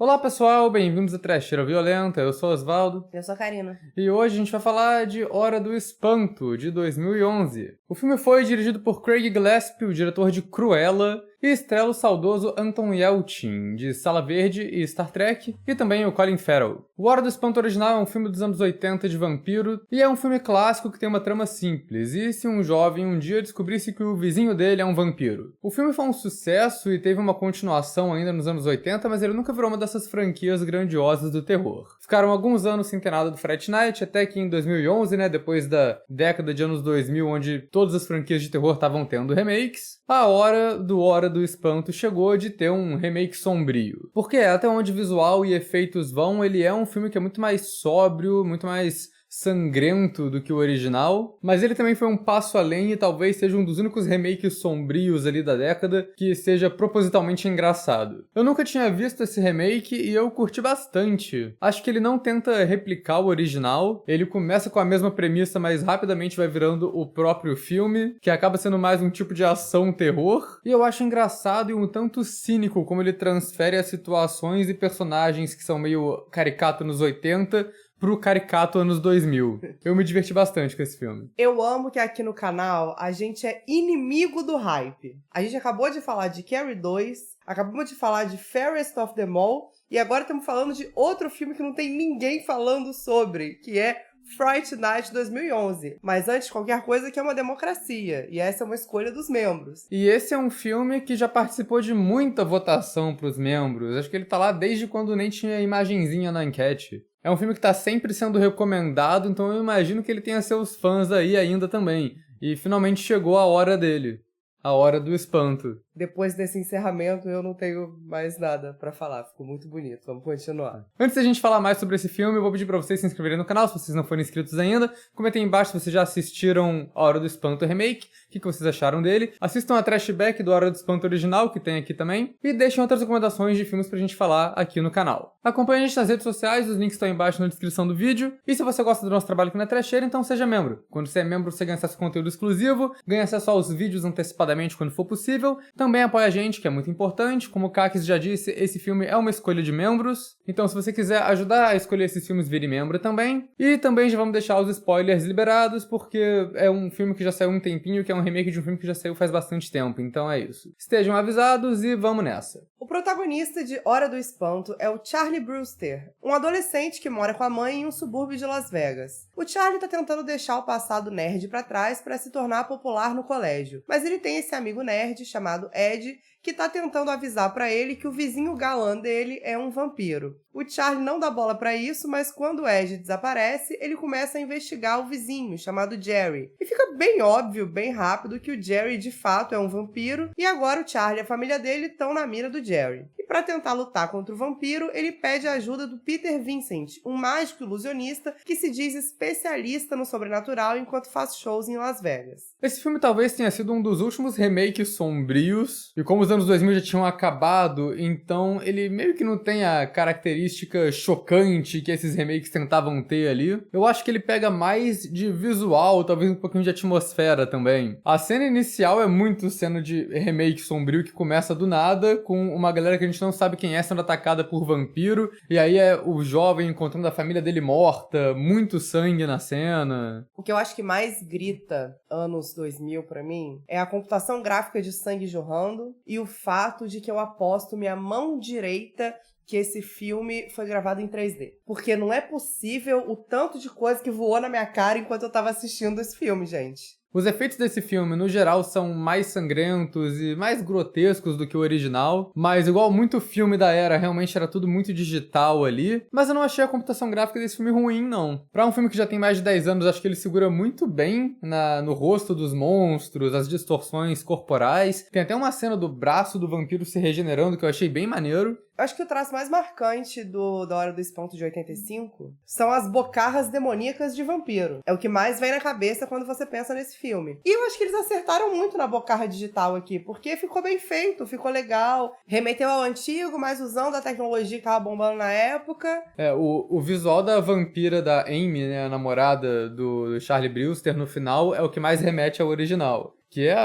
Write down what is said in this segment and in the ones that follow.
Olá pessoal, bem-vindos a Trecheira Violenta, eu sou Osvaldo. Eu sou a Karina. E hoje a gente vai falar de Hora do Espanto, de 2011. O filme foi dirigido por Craig Gillespie, o diretor de Cruella, e estrela o saudoso Anton Yelchin, de Sala Verde e Star Trek, e também o Colin Farrell. O Hora do Espanto original é um filme dos anos 80 de vampiro, e é um filme clássico que tem uma trama simples, e se um jovem um dia descobrisse que o vizinho dele é um vampiro. O filme foi um sucesso e teve uma continuação ainda nos anos 80, mas ele nunca virou uma dessas franquias grandiosas do terror. Ficaram alguns anos sem ter nada do Fright Night, até que em 2011, depois da década de anos 2000, onde todas as franquias de terror estavam tendo remakes, a hora do Espanto chegou de ter um remake sombrio. Porque até onde visual e efeitos vão, ele é um filme que é muito mais sóbrio, muito mais sangrento do que o original, mas ele também foi um passo além e talvez seja um dos únicos remakes sombrios ali da década que seja propositalmente engraçado. Eu nunca tinha visto esse remake e eu curti bastante. Acho que ele não tenta replicar o original, ele começa com a mesma premissa, mas rapidamente vai virando o próprio filme, que acaba sendo mais um tipo de ação-terror, e eu acho engraçado e um tanto cínico como ele transfere as situações e personagens que são meio caricato nos 80 pro caricato anos 2000. Eu me diverti bastante com esse filme. Eu amo que aqui no canal a gente é inimigo do hype. A gente acabou de falar de Carrie 2, acabamos de falar de Fairest of Them All, e agora estamos falando de outro filme que não tem ninguém falando sobre, que é Fright Night 2011. Mas antes de qualquer coisa, que é uma democracia, e essa é uma escolha dos membros. E esse é um filme que já participou de muita votação pros membros. Acho que ele tá lá desde quando nem tinha imagenzinha na enquete. É um filme que tá sempre sendo recomendado, então eu imagino que ele tenha seus fãs aí ainda também. E finalmente chegou a hora dele. A Hora do Espanto. Depois desse encerramento, eu não tenho mais nada pra falar. Ficou muito bonito. Vamos continuar. Antes da gente falar mais sobre esse filme, eu vou pedir pra vocês se inscreverem no canal, se vocês não forem inscritos ainda. Comentem aí embaixo se vocês já assistiram A Hora do Espanto Remake, o que vocês acharam dele. Assistam a Trashback do Hora do Espanto original, que tem aqui também. E deixem outras recomendações de filmes pra gente falar aqui no canal. Acompanhe a gente nas redes sociais, os links estão aí embaixo na descrição do vídeo. E se você gosta do nosso trabalho aqui na Trecheira, então seja membro. Quando você é membro, você ganha acesso a conteúdo exclusivo, ganha acesso aos vídeos antecipadamente quando for possível. Também apoia a gente, que é muito importante. Como o Kakis já disse, esse filme é uma escolha de membros. Então, se você quiser ajudar a escolher esses filmes, vire membro também. E também já vamos deixar os spoilers liberados, porque é um filme que já saiu um tempinho, que é um remake de um filme que já saiu faz bastante tempo. Então é isso. Estejam avisados e vamos nessa. O protagonista de Hora do Espanto é o Charlie Brewster, um adolescente que mora com a mãe em um subúrbio de Las Vegas. O Charlie tá tentando deixar o passado nerd pra trás para se tornar popular no colégio, mas ele tem esse amigo nerd chamado Ed, que tá tentando avisar pra ele que o vizinho galã dele é um vampiro. O Charlie não dá bola pra isso, mas quando o Ed desaparece, ele começa a investigar o vizinho, chamado Jerry. E fica bem óbvio, bem rápido, que o Jerry de fato é um vampiro, e agora o Charlie e a família dele estão na mira do Jerry. E pra tentar lutar contra o vampiro, ele pede a ajuda do Peter Vincent, um mágico ilusionista que se diz especialista no sobrenatural enquanto faz shows em Las Vegas. Esse filme talvez tenha sido um dos últimos remakes sombrios, e como os anos 2000 já tinham acabado, então ele meio que não tem a característica chocante que esses remakes tentavam ter ali. Eu acho que ele pega mais de visual, talvez um pouquinho de atmosfera também. A cena inicial é muito cena de remake sombrio que começa do nada, com uma galera que a gente não sabe quem é sendo atacada por vampiro, e aí é o jovem encontrando a família dele morta, muito sangue na cena. O que eu acho que mais grita anos 2000 pra mim é a computação gráfica de sangue jorrando e o fato de que eu aposto minha mão direita que esse filme foi gravado em 3D. Porque não é possível o tanto de coisa que voou na minha cara enquanto eu tava assistindo esse filme, gente. Os efeitos desse filme, no geral, são mais sangrentos e mais grotescos do que o original, mas igual muito filme da era, realmente era tudo muito digital ali, mas eu não achei a computação gráfica desse filme ruim, não. Pra um filme que já tem mais de 10 anos, acho que ele segura muito bem no rosto dos monstros, as distorções corporais. Tem até uma cena do braço do vampiro se regenerando que eu achei bem maneiro. Eu acho que o traço mais marcante da Hora do Espanto de 85 são as bocarras demoníacas de vampiro. É o que mais vem na cabeça quando você pensa nesse filme. E eu acho que eles acertaram muito na bocarra digital aqui, porque ficou bem feito, ficou legal. Remeteu ao antigo, mas usando a tecnologia que tava bombando na época. O visual da vampira da Amy, a namorada do Charlie Brewster, no final, é o que mais remete ao original. que é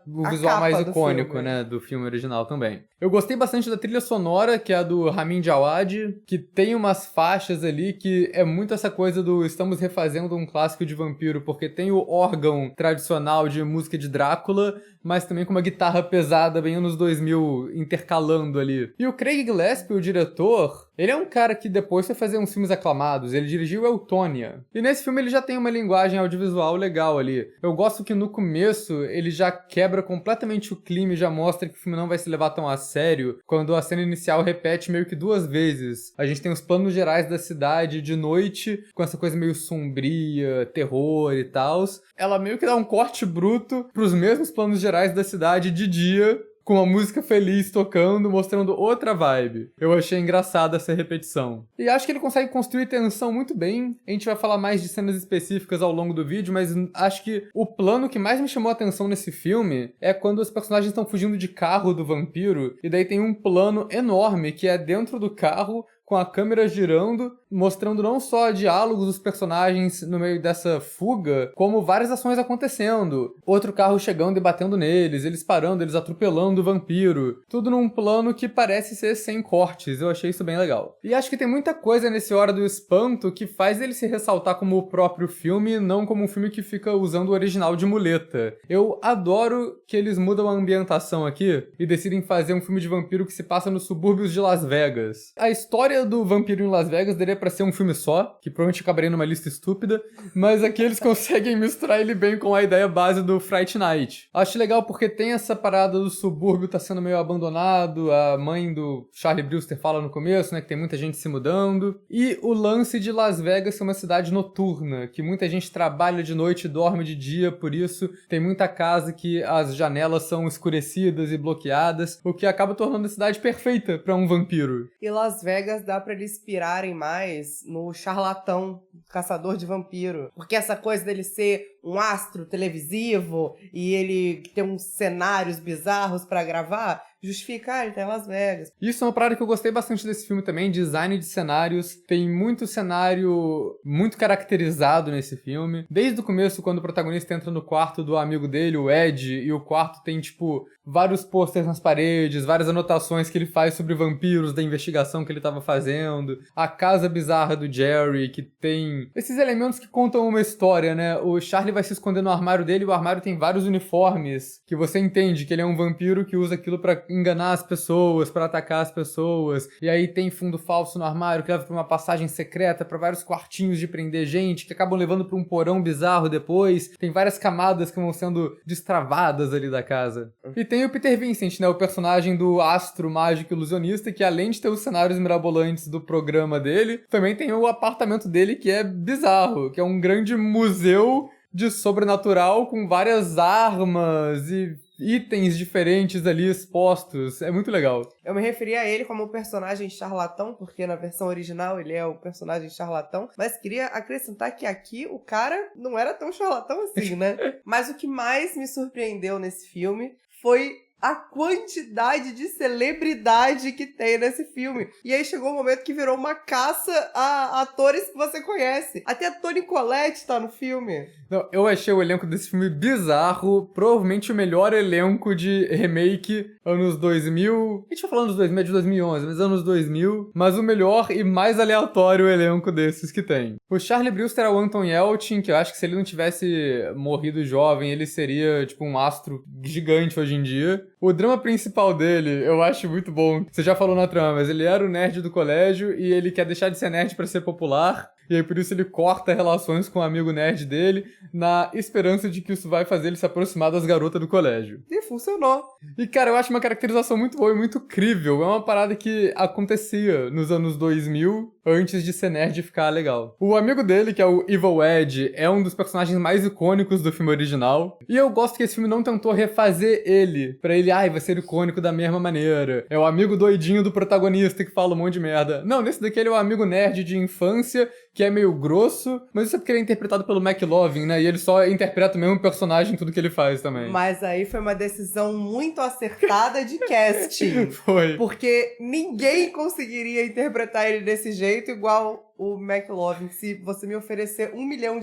o visual mais icônico, né, do filme original também. Eu gostei bastante da trilha sonora, que é a do Ramin Djawadi, que tem umas faixas ali que é muito essa coisa do estamos refazendo um clássico de vampiro, porque tem o órgão tradicional de música de Drácula, mas também com uma guitarra pesada bem anos 2000 intercalando ali. E o Craig Gillespie, o diretor, ele é um cara que depois foi fazer uns filmes aclamados, ele dirigiu Eutônia. E nesse filme ele já tem uma linguagem audiovisual legal ali. Eu gosto que no começo ele já quebra completamente o clima e já mostra que o filme não vai se levar tão a sério, quando a cena inicial repete meio que 2 vezes. A gente tem os planos gerais da cidade de noite, com essa coisa meio sombria, terror e tal. Ela meio que dá um corte bruto pros mesmos planos gerais da cidade de dia, com uma música feliz tocando, mostrando outra vibe. Eu achei engraçada essa repetição. E acho que ele consegue construir tensão muito bem. A gente vai falar mais de cenas específicas ao longo do vídeo, mas acho que o plano que mais me chamou a atenção nesse filme é quando os personagens estão fugindo de carro do vampiro, e daí tem um plano enorme que é dentro do carro, com a câmera girando, mostrando não só diálogos dos personagens no meio dessa fuga, como várias ações acontecendo. Outro carro chegando e batendo neles, eles parando, eles atropelando o vampiro. Tudo num plano que parece ser sem cortes. Eu achei isso bem legal. E acho que tem muita coisa nesse Hora do Espanto que faz ele se ressaltar como o próprio filme, não como um filme que fica usando o original de muleta. Eu adoro que eles mudam a ambientação aqui e decidem fazer um filme de vampiro que se passa nos subúrbios de Las Vegas. A história do vampiro em Las Vegas daria pra ser um filme só, que provavelmente acabaria numa lista estúpida, mas aqui eles conseguem misturar ele bem com a ideia base do Fright Night. Acho legal porque tem essa parada do subúrbio tá sendo meio abandonado, a mãe do Charlie Brewster fala no começo, né, que tem muita gente se mudando, e o lance de Las Vegas ser uma cidade noturna, que muita gente trabalha de noite e dorme de dia, por isso tem muita casa que as janelas são escurecidas e bloqueadas, o que acaba tornando a cidade perfeita pra um vampiro. E Las Vegas dá pra eles inspirarem mais no Charlatão, caçador de vampiro. Porque essa coisa dele ser um astro televisivo e ele ter uns cenários bizarros pra gravar, justifica, ele tá em Las Vegas. Isso é uma parada que eu gostei bastante desse filme também, design de cenários. Tem muito cenário muito caracterizado nesse filme. Desde o começo, quando o protagonista entra no quarto do amigo dele, o Ed, e o quarto tem, tipo, vários posters nas paredes, várias anotações que ele faz sobre vampiros, da investigação que ele tava fazendo. A casa bizarra do Jerry, que tem esses elementos que contam uma história, né? O Charlie vai se esconder no armário dele, e o armário tem vários uniformes, que você entende que ele é um vampiro que usa aquilo pra enganar as pessoas, pra atacar as pessoas. E aí tem fundo falso no armário que leva pra uma passagem secreta, pra vários quartinhos de prender gente, que acabam levando pra um porão bizarro depois. Tem várias camadas que vão sendo destravadas ali da casa. E tem o Peter Vincent, né, o personagem do astro mágico ilusionista, que além de ter os cenários mirabolantes do programa dele, também tem o apartamento dele que é bizarro, que é um grande museu de sobrenatural com várias armas e itens diferentes ali expostos. É muito legal. Eu me referi a ele como o personagem charlatão, porque na versão original ele é o personagem charlatão, mas queria acrescentar que aqui o cara não era tão charlatão assim, né? Mas o que mais me surpreendeu nesse filme foi a quantidade de celebridade que tem nesse filme. E aí chegou um momento que virou uma caça a atores que você conhece. Até a Toni Collette tá no filme. Não, eu achei o elenco desse filme bizarro, provavelmente o melhor elenco de remake anos 2000. A gente tá falando dos 2000, é de 2011, mas anos 2000. Mas o melhor e mais aleatório elenco desses que tem. O Charlie Brewster é o Anton Yelchin, que eu acho que se ele não tivesse morrido jovem, ele seria tipo um astro gigante hoje em dia. O drama principal dele, eu acho muito bom. Você já falou na trama, mas ele era o nerd do colégio e ele quer deixar de ser nerd pra ser popular. E aí por isso ele corta relações com o amigo nerd dele, na esperança de que isso vai fazer ele se aproximar das garotas do colégio. E funcionou. E cara, eu acho uma caracterização muito boa e muito crível. É uma parada que acontecia nos anos 2000, antes de ser nerd e ficar legal. O amigo dele, que é o Evil Ed, é um dos personagens mais icônicos do filme original. E eu gosto que esse filme não tentou refazer ele, pra ele, vai ser icônico da mesma maneira. É o amigo doidinho do protagonista que fala um monte de merda. Não, nesse daqui ele é o amigo nerd de infância, que é meio grosso, mas isso é porque ele é interpretado pelo McLovin, né? E ele só interpreta o mesmo personagem em tudo que ele faz também. Mas aí foi uma decisão muito acertada de casting. Foi. Porque ninguém conseguiria interpretar ele desse jeito igual o McLovin. Se você me oferecer R$1 milhão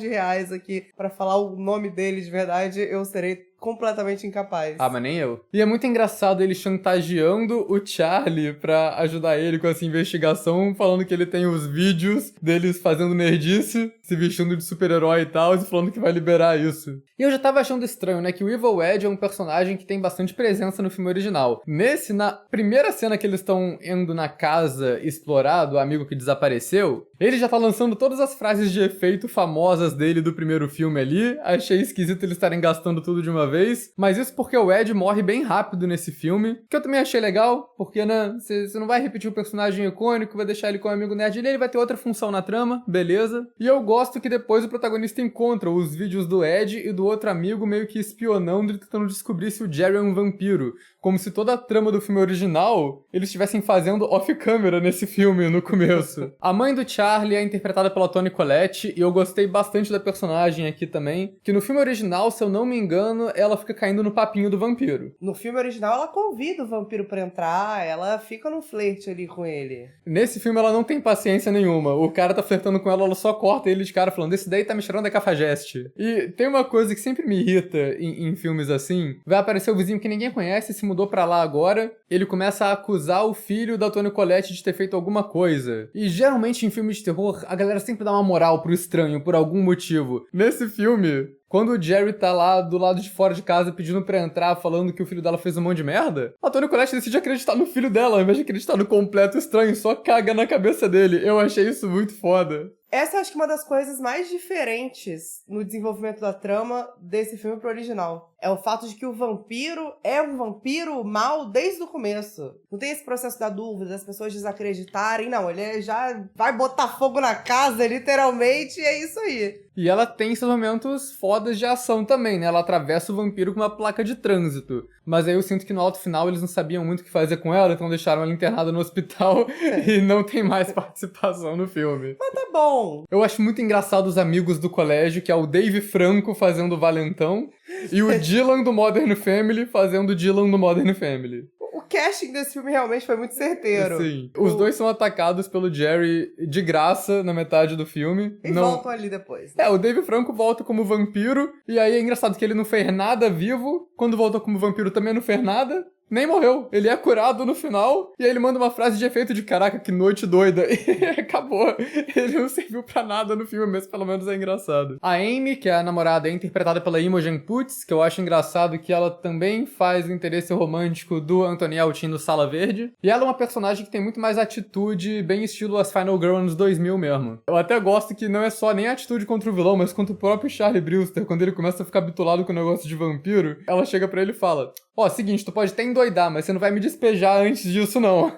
aqui pra falar o nome dele de verdade, eu serei completamente incapaz. Ah, mas nem eu. E é muito engraçado ele chantageando o Charlie pra ajudar ele com essa investigação, falando que ele tem os vídeos deles fazendo nerdice, se vestindo de super-herói e tal, e falando que vai liberar isso. E eu já tava achando estranho, né, que o Evil Ed é um personagem que tem bastante presença no filme original. Nesse, na primeira cena que eles estão indo na casa explorar do amigo que desapareceu, ele já tá lançando todas as frases de efeito famosas dele do primeiro filme ali. Achei esquisito eles estarem gastando tudo de uma vez, mas isso porque o Ed morre bem rápido nesse filme, que eu também achei legal, porque, né, você não vai repetir o personagem icônico, vai deixar ele com o amigo nerd, ele vai ter outra função na trama, beleza. E eu gosto que depois o protagonista encontra os vídeos do Ed e do outro amigo meio que espionando e tentando descobrir se o Jerry é um vampiro, como se toda a trama do filme original eles estivessem fazendo off-camera nesse filme no começo. A mãe do Charlie é interpretada pela Toni Collette, e eu gostei bastante da personagem aqui também, que no filme original, se eu não me engano, ela fica caindo no papinho do vampiro. No filme original, ela convida o vampiro pra entrar, ela fica no flerte ali com ele. Nesse filme, ela não tem paciência nenhuma. O cara tá flertando com ela, ela só corta ele de cara falando, esse daí tá me cheirando a cafajeste. E tem uma coisa que sempre me irrita em filmes assim, vai aparecer o vizinho que ninguém conhece, se mudou pra lá agora, ele começa a acusar o filho da Toni Collette de ter feito alguma coisa. E geralmente em filmes de terror, a galera sempre dá uma moral pro estranho, por algum motivo. Nesse filme, quando o Jerry tá lá do lado de fora de casa pedindo pra entrar, falando que o filho dela fez um monte de merda, a Toni Collette decide acreditar no filho dela, ao invés de acreditar no completo estranho, só caga na cabeça dele. Eu achei isso muito foda. Essa eu acho que é uma das coisas mais diferentes no desenvolvimento da trama desse filme pro original. É o fato de que o vampiro é um vampiro mau desde o começo. Não tem esse processo da dúvida, das pessoas desacreditarem. Não, ele já vai botar fogo na casa, literalmente, e é isso aí. E ela tem seus momentos fodas de ação também, né? Ela atravessa o vampiro com uma placa de trânsito. Mas aí eu sinto que no alto final eles não sabiam muito o que fazer com ela, então deixaram ela internada no hospital e não tem mais participação no filme. Mas tá bom. Eu acho muito engraçado os amigos do colégio, que é o Dave Franco fazendo o Valentão e o Dylan do Modern Family fazendo o Dylan do Modern Family. O casting desse filme realmente foi muito certeiro. Sim. Os dois são atacados pelo Jerry de graça na metade do filme. E voltam ali depois. Né? O Dave Franco volta como vampiro, e aí é engraçado que ele não fez nada vivo, quando volta como vampiro também não fez nada. Nem morreu. Ele é curado no final, e aí ele manda uma frase de efeito de caraca, que noite doida. E acabou. Ele não serviu pra nada no filme, mas pelo menos é engraçado. A Amy, que é a namorada, é interpretada pela Imogen Poots, que eu acho engraçado que ela também faz o interesse romântico do Anthony Yelchin no Sala Verde. E ela é uma personagem que tem muito mais atitude, bem estilo as Final Girl anos 2000 mesmo. Eu até gosto que não é só nem a atitude contra o vilão, mas contra o próprio Charlie Brewster. Quando ele começa a ficar bitolado com o negócio de vampiro, ela chega pra ele e fala: seguinte, tu pode até endoidar, mas você não vai me despejar antes disso, não.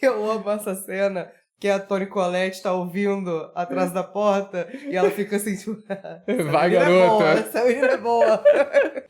Eu amo essa cena, que a Toni Collette tá ouvindo atrás da porta, e ela fica assim, tipo... Vai, garota. Essa menina é boa.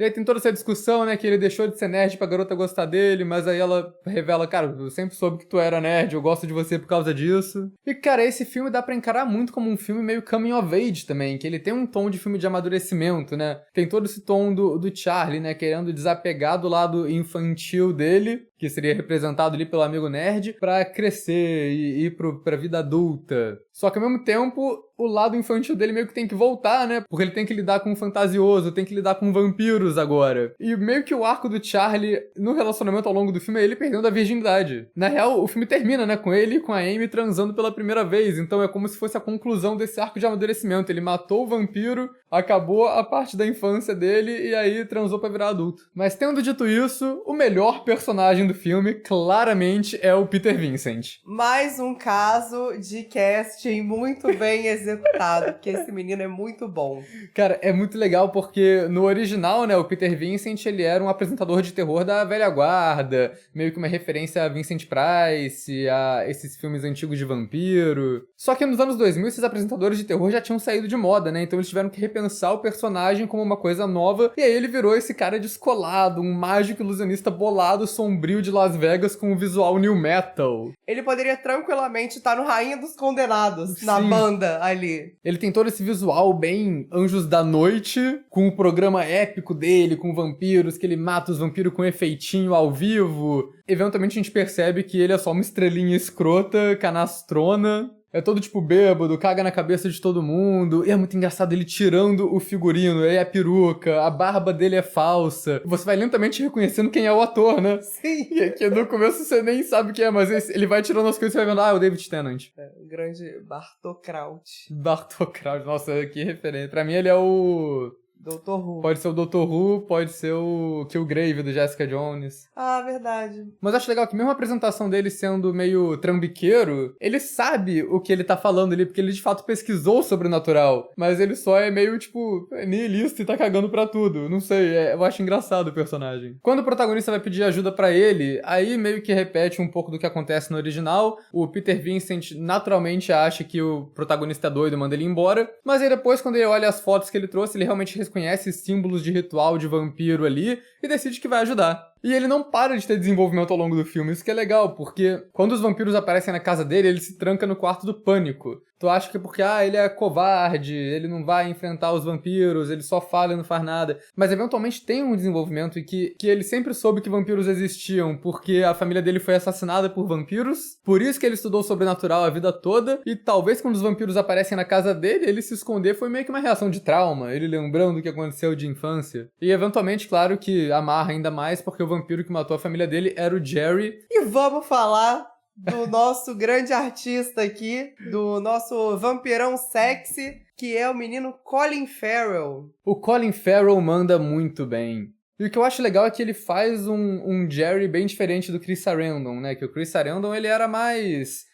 E aí tem toda essa discussão, né, que ele deixou de ser nerd pra garota gostar dele, mas aí ela revela, cara, eu sempre soube que tu era nerd, eu gosto de você por causa disso. E, cara, esse filme dá pra encarar muito como um filme meio coming of age também, que ele tem um tom de filme de amadurecimento, né? Tem todo esse tom do Charlie, né, querendo desapegar do lado infantil dele, que seria representado ali pelo amigo nerd, pra crescer e ir pra vida adulta. Só que ao mesmo tempo, o lado infantil dele meio que tem que voltar, né? Porque ele tem que lidar com o fantasioso, tem que lidar com vampiros agora. E meio que o arco do Charlie no relacionamento ao longo do filme é ele perdendo a virgindade. Na real, o filme termina, né? Com ele e com a Amy transando pela primeira vez. Então é como se fosse a conclusão desse arco de amadurecimento. Ele matou o vampiro, acabou a parte da infância dele e aí transou pra virar adulto. Mas tendo dito isso, o melhor personagem do filme, claramente, é o Peter Vincent. Mais um caso de casting muito bem executado, porque esse menino é muito bom. Cara, é muito legal porque no original, né, o Peter Vincent, ele era um apresentador de terror da velha guarda, meio que uma referência a Vincent Price, a esses filmes antigos de vampiro. Só que nos anos 2000, esses apresentadores de terror já tinham saído de moda, né, então eles tiveram que repensar o personagem como uma coisa nova, e aí ele virou esse cara descolado, um mágico ilusionista bolado, sombrio de Las Vegas com um visual new metal. Ele poderia tranquilamente estar no Rainha dos Condenados, na banda ali. Ele tem todo esse visual bem Anjos da Noite, com o programa épico dele, com vampiros, que ele mata os vampiros com efeitinho ao vivo. Eventualmente a gente percebe que ele é só uma estrelinha escrota, canastrona. é todo tipo bêbado, caga na cabeça de todo mundo, e é muito engraçado ele tirando o figurino, aí a peruca, a barba dele é falsa. Você vai lentamente reconhecendo quem é o ator, né? Sim. E aqui no começo você nem sabe quem é, mas ele vai tirando as coisas e você vai vendo, é o David Tennant. O grande Bartô Kraut. Bartô Kraut, nossa, que referência. Pra mim ele é o... Dr. Who. Pode ser o Dr. Who, pode ser o Killgrave do Jessica Jones. Ah, verdade. Mas acho legal que mesmo a apresentação dele sendo meio trambiqueiro, ele sabe o que ele tá falando ali, porque ele de fato pesquisou sobre o natural. Mas ele só é meio, tipo, nihilista e tá cagando pra tudo. Não sei, eu acho engraçado o personagem. Quando o protagonista vai pedir ajuda pra ele, aí meio que repete um pouco do que acontece no original. O Peter Vincent naturalmente acha que o protagonista é doido e manda ele embora. Mas aí depois, quando ele olha as fotos que ele trouxe, ele realmente conhece símbolos de ritual de vampiro ali e decide que vai ajudar. E ele não para de ter desenvolvimento ao longo do filme, isso que é legal, porque quando os vampiros aparecem na casa dele, ele se tranca no quarto do pânico. Tu acha que é porque, ele é covarde, ele não vai enfrentar os vampiros, ele só fala e não faz nada. Mas eventualmente tem um desenvolvimento em que ele sempre soube que vampiros existiam, porque a família dele foi assassinada por vampiros, por isso que ele estudou sobrenatural a vida toda, e talvez quando os vampiros aparecem na casa dele, ele se esconder foi meio que uma reação de trauma, ele lembrando o que aconteceu de infância. E eventualmente, claro que amarra ainda mais, porque o vampiro que matou a família dele era o Jerry. E vamos falar do nosso grande artista aqui, do nosso vampirão sexy, que é o menino Colin Farrell. O Colin Farrell manda muito bem. E o que eu acho legal é que ele faz um Jerry bem diferente do Chris Sarandon, né? Que o Chris Sarandon, ele era mais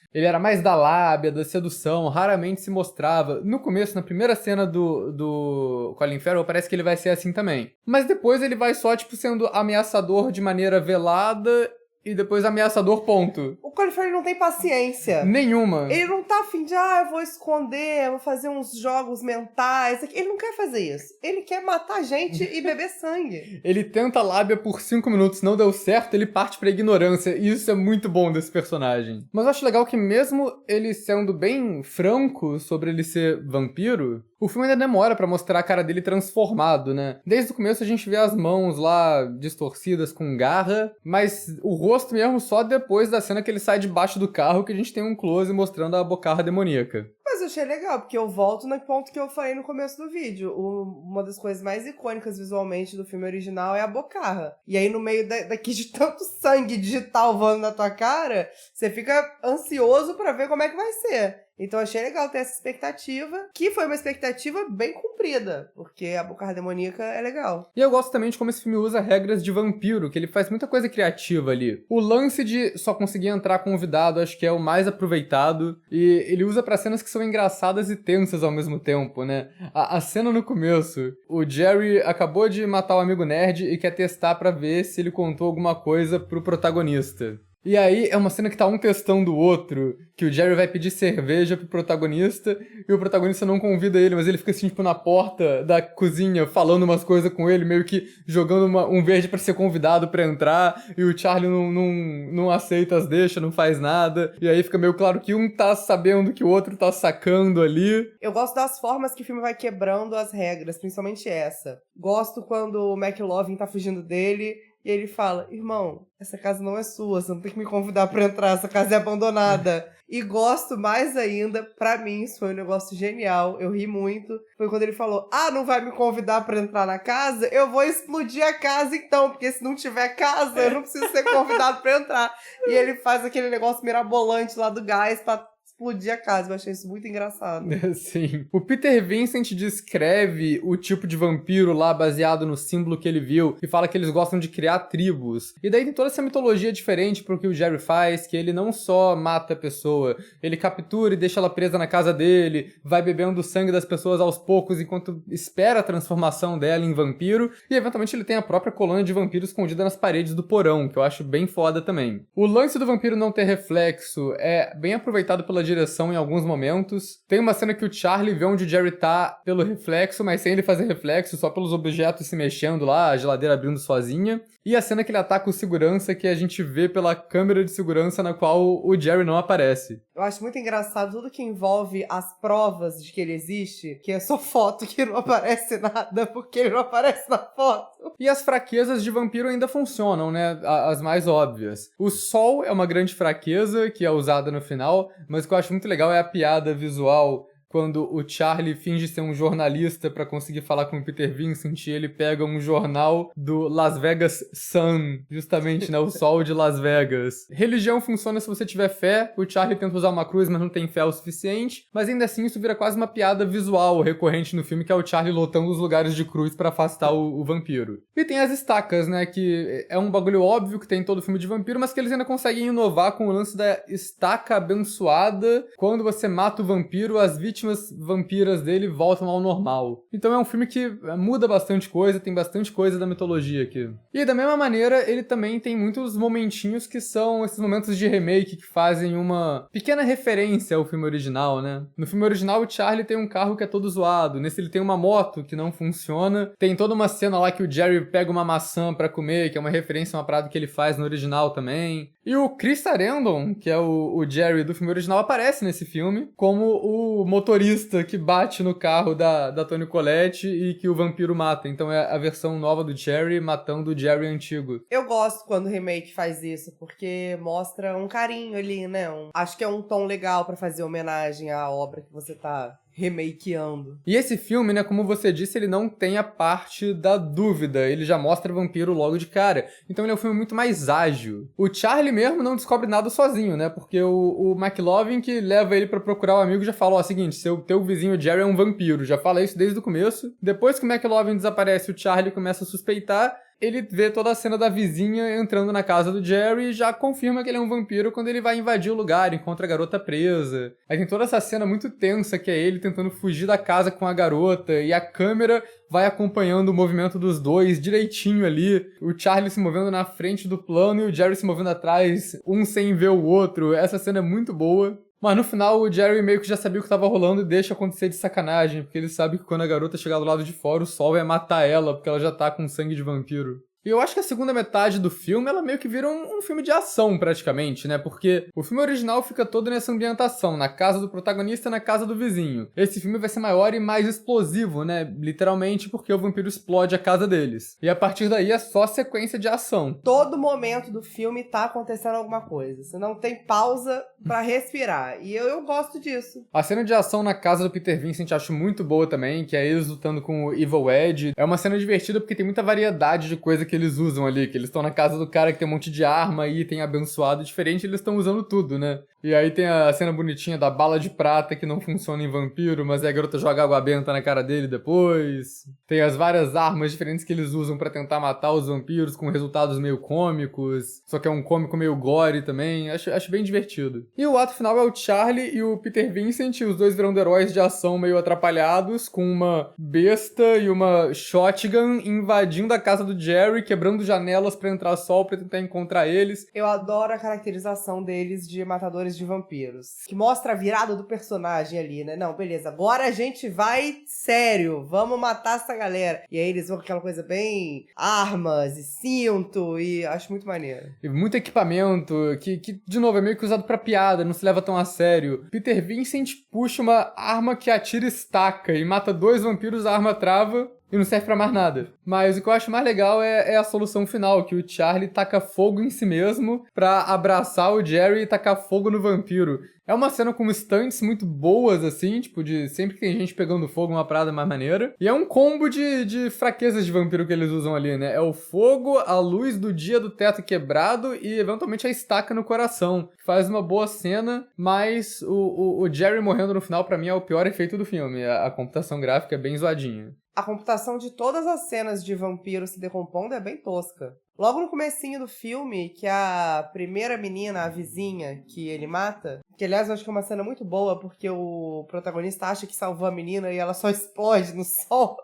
da lábia, da sedução, raramente se mostrava. No começo, na primeira cena do Colin Farrell, parece que ele vai ser assim também. Mas depois ele vai só, tipo, sendo ameaçador de maneira velada e depois ameaçador, ponto. O Colin Farrell não tem paciência. Nenhuma. Ele não tá afim de, eu vou esconder, eu vou fazer uns jogos mentais. Ele não quer fazer isso. Ele quer matar gente e beber sangue. Ele tenta a lábia por 5 minutos, não deu certo, ele parte pra ignorância. E isso é muito bom desse personagem. Mas eu acho legal que mesmo ele sendo bem franco sobre ele ser vampiro, o filme ainda demora pra mostrar a cara dele transformado, né? Desde o começo a gente vê as mãos lá distorcidas com garra, mas o rosto mesmo só depois da cena que ele sai debaixo do carro que a gente tem um close mostrando a bocarra demoníaca. Mas eu achei legal, porque eu volto no ponto que eu falei no começo do vídeo. Uma das coisas mais icônicas visualmente do filme original é a bocarra. E aí no meio daqui de tanto sangue digital voando na tua cara, você fica ansioso pra ver como é que vai ser. Então achei legal ter essa expectativa, que foi uma expectativa bem cumprida, porque a bocarra demoníaca é legal. E eu gosto também de como esse filme usa regras de vampiro, que ele faz muita coisa criativa ali. O lance de só conseguir entrar convidado acho que é o mais aproveitado, e ele usa pra cenas que são engraçadas e tensas ao mesmo tempo, né? A cena no começo, o Jerry acabou de matar o amigo nerd e quer testar pra ver se ele contou alguma coisa pro protagonista. E aí é uma cena que tá um testando o outro, que o Jerry vai pedir cerveja pro protagonista, e o protagonista não convida ele, mas ele fica assim, tipo, na porta da cozinha, falando umas coisas com ele, meio que jogando um verde pra ser convidado pra entrar, e o Charlie não aceita as deixas, não faz nada, e aí fica meio claro que um tá sabendo que o outro tá sacando ali. Eu gosto das formas que o filme vai quebrando as regras, principalmente essa. Gosto quando o McLovin tá fugindo dele, e ele fala, irmão, essa casa não é sua, você não tem que me convidar pra entrar, essa casa é abandonada. E gosto mais ainda, pra mim isso foi um negócio genial, eu ri muito, foi quando ele falou, não vai me convidar pra entrar na casa? Eu vou explodir a casa então, porque se não tiver casa, eu não preciso ser convidado pra entrar. E ele faz aquele negócio mirabolante lá do gás pra explodir a casa. Eu achei isso muito engraçado. Sim. O Peter Vincent descreve o tipo de vampiro lá baseado no símbolo que ele viu e fala que eles gostam de criar tribos. E daí tem toda essa mitologia diferente pro que o Jerry faz, que ele não só mata a pessoa, ele captura e deixa ela presa na casa dele, vai bebendo o sangue das pessoas aos poucos enquanto espera a transformação dela em vampiro, e eventualmente ele tem a própria colônia de vampiros escondida nas paredes do porão, que eu acho bem foda também. O lance do vampiro não ter reflexo é bem aproveitado pela direção em alguns momentos. Tem uma cena que o Charlie vê onde o Jerry tá pelo reflexo, mas sem ele fazer reflexo, só pelos objetos se mexendo lá, a geladeira abrindo sozinha. e a cena que ele ataca o segurança, que a gente vê pela câmera de segurança na qual o Jerry não aparece. Eu acho muito engraçado tudo que envolve as provas de que ele existe, que é só foto, que não aparece nada, porque ele não aparece na foto. E as fraquezas de vampiro ainda funcionam, né? As mais óbvias. O sol é uma grande fraqueza, que é usada no final, mas o que eu acho muito legal é a piada visual quando o Charlie finge ser um jornalista pra conseguir falar com o Peter Vincent e ele pega um jornal do Las Vegas Sun, justamente, né, o sol de Las Vegas. Religião funciona se você tiver fé, o Charlie tenta usar uma cruz, mas não tem fé o suficiente, mas ainda assim isso vira quase uma piada visual recorrente no filme, que é o Charlie lotando os lugares de cruz pra afastar o vampiro. E tem as estacas, né, que é um bagulho óbvio que tem em todo filme de vampiro, mas que eles ainda conseguem inovar com o lance da estaca abençoada. Quando você mata o vampiro, as vítimas vampiras dele voltam ao normal. Então é um filme que muda bastante coisa, tem bastante coisa da mitologia aqui. E da mesma maneira, ele também tem muitos momentinhos que são esses momentos de remake que fazem uma pequena referência ao filme original, né? No filme original, o Charlie tem um carro que é todo zoado. Nesse ele tem uma moto que não funciona. Tem toda uma cena lá que o Jerry pega uma maçã pra comer, que é uma referência a uma parada que ele faz no original também. E o Chris Sarandon, que é o Jerry do filme original, aparece nesse filme como o motorista que bate no carro da Toni Collette e que o vampiro mata. Então é a versão nova do Jerry matando o Jerry antigo. Eu gosto quando o remake faz isso, porque mostra um carinho ali, né? Acho que é um tom legal pra fazer homenagem à obra que você tá remakeando. E esse filme, né, como você disse, ele não tem a parte da dúvida, ele já mostra vampiro logo de cara. Então ele é um filme muito mais ágil. O Charlie mesmo não descobre nada sozinho, né, porque o McLovin que leva ele pra procurar o amigo já fala, ó, seguinte, teu vizinho Jerry é um vampiro, já fala isso desde o começo. Depois que o McLovin desaparece, o Charlie começa a suspeitar. Ele vê toda a cena da vizinha entrando na casa do Jerry e já confirma que ele é um vampiro quando ele vai invadir o lugar, encontra a garota presa. Aí tem toda essa cena muito tensa que é ele tentando fugir da casa com a garota e a câmera vai acompanhando o movimento dos dois direitinho ali. O Charlie se movendo na frente do plano e o Jerry se movendo atrás, um sem ver o outro. Essa cena é muito boa. Mas no final o Jerry meio que já sabia o que tava rolando e deixa acontecer de sacanagem, porque ele sabe que quando a garota chegar do lado de fora, o sol vai matar ela, porque ela já tá com sangue de vampiro. E eu acho que a segunda metade do filme, ela meio que vira um filme de ação, praticamente, né? Porque o filme original fica todo nessa ambientação, na casa do protagonista e na casa do vizinho. Esse filme vai ser maior e mais explosivo, né? Literalmente porque o vampiro explode a casa deles. E a partir daí é só sequência de ação. Todo momento do filme tá acontecendo alguma coisa. Você não tem pausa pra respirar. E eu gosto disso. A cena de ação na casa do Peter Vincent acho muito boa também, que é eles lutando com o Evil Ed. É uma cena divertida porque tem muita variedade de coisa que eles usam ali, que eles estão na casa do cara que tem um monte de arma e item abençoado diferente, eles estão usando tudo, né? E aí tem a cena bonitinha da bala de prata que não funciona em vampiro, mas aí a garota joga água benta na cara dele depois. Tem as várias armas diferentes que eles usam pra tentar matar os vampiros com resultados meio cômicos, só que é um cômico meio gore também, acho bem divertido. E o ato final é o Charlie e o Peter Vincent, os dois virando heróis de ação meio atrapalhados, com uma besta e uma shotgun invadindo a casa do Jerry, quebrando janelas pra entrar sol pra tentar encontrar eles. Eu adoro a caracterização deles de matadores de vampiros. Que mostra a virada do personagem ali, né? Não, beleza, agora a gente vai sério, vamos matar essa galera. E aí eles vão com aquela coisa bem armas e cinto, e acho muito maneiro. E muito equipamento, que de novo, é meio que usado pra piada, não se leva tão a sério. Peter Vincent puxa uma arma que atira estaca e mata dois vampiros, a arma trava e não serve pra mais nada. Mas o que eu acho mais legal é a solução final, que o Charlie taca fogo em si mesmo pra abraçar o Jerry e tacar fogo no vampiro. É uma cena com stunts muito boas, assim, tipo, de sempre que tem gente pegando fogo, uma parada mais maneira. E é um combo de fraquezas de vampiro que eles usam ali, né? É o fogo, a luz do dia do teto quebrado e, eventualmente, a estaca no coração. Faz uma boa cena, mas o Jerry morrendo no final, pra mim, é o pior efeito do filme. A computação gráfica é bem zoadinha. A computação de todas as cenas de vampiro se decompondo é bem tosca. Logo no comecinho do filme, que a primeira menina, a vizinha, que ele mata, que aliás eu acho que é uma cena muito boa, porque o protagonista acha que salvou a menina e ela só explode no sol.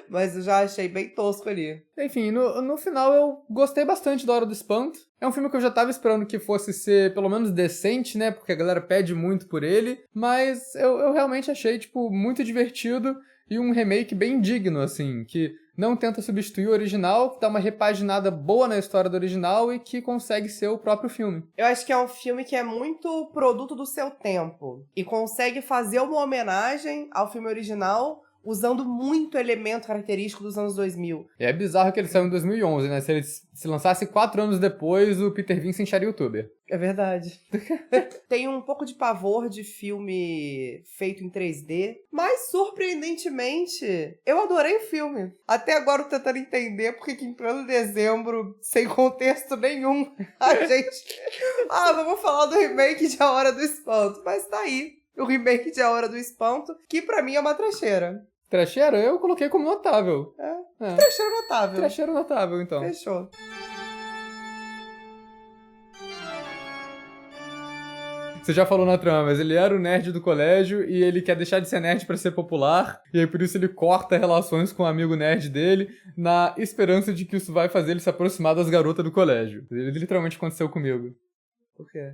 Mas eu já achei bem tosco ali. Enfim, no final eu gostei bastante da Hora do Espanto. É um filme que eu já tava esperando que fosse ser pelo menos decente, né? Porque a galera pede muito por ele. Mas eu realmente achei, tipo, muito divertido. E um remake bem digno, assim, que não tenta substituir o original, que dá uma repaginada boa na história do original e que consegue ser o próprio filme. Eu acho que é um filme que é muito produto do seu tempo e consegue fazer uma homenagem ao filme original usando muito elemento característico dos anos 2000. E é bizarro que ele saiu em 2011, né? Se ele se lançasse 4 anos depois, o Peter Vincent era youtuber. É verdade. Tem um pouco de pavor de filme feito em 3D, mas surpreendentemente, eu adorei o filme. Até agora eu tô tentando entender porque que em pleno dezembro, sem contexto nenhum, a gente... vamos falar do remake de A Hora do Espanto. Mas tá aí, o remake de A Hora do Espanto, que pra mim é uma trecheira. Trecheiro, eu coloquei como notável. Trecheira notável. Trecheiro notável, então. Fechou. Você já falou na trama, mas ele era o nerd do colégio e ele quer deixar de ser nerd pra ser popular, e aí por isso ele corta relações com o amigo nerd dele, na esperança de que isso vai fazer ele se aproximar das garotas do colégio. Ele literalmente aconteceu comigo. Por quê?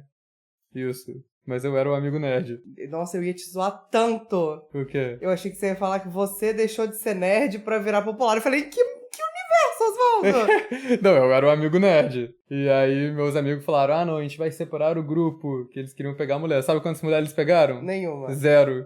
Isso. Mas eu era o amigo nerd. Nossa, eu ia te zoar tanto. Por quê? Eu achei que você ia falar que você deixou de ser nerd pra virar popular. Eu falei, que universo, Osvaldo? Não, eu era o amigo nerd. E aí meus amigos falaram, não, a gente vai separar o grupo, que eles queriam pegar a mulher. Sabe quantas mulheres eles pegaram? Nenhuma. 0.